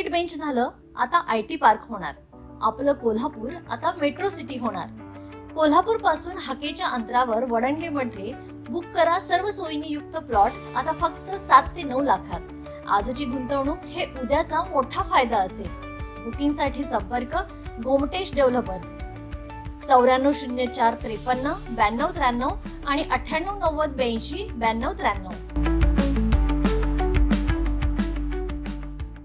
Seat bench झालं, आता IT park होणार. आपलं कोल्हापूर आता मेट्रो सिटी होणार. कोल्हापूर पासून हाकेच्या अंतरावर वडणगेमध्ये बुक करा सर्व सोयींनी युक्त प्लॉट आता फक्त 7 ते 9 लाखात. आजची गुंतवणूक हे उद्याचा मोठा फायदा असेल. बुकिंगसाठी संपर्क गोमटेश डेव्हलपर्स 940453 9293 आणि 989082 9293.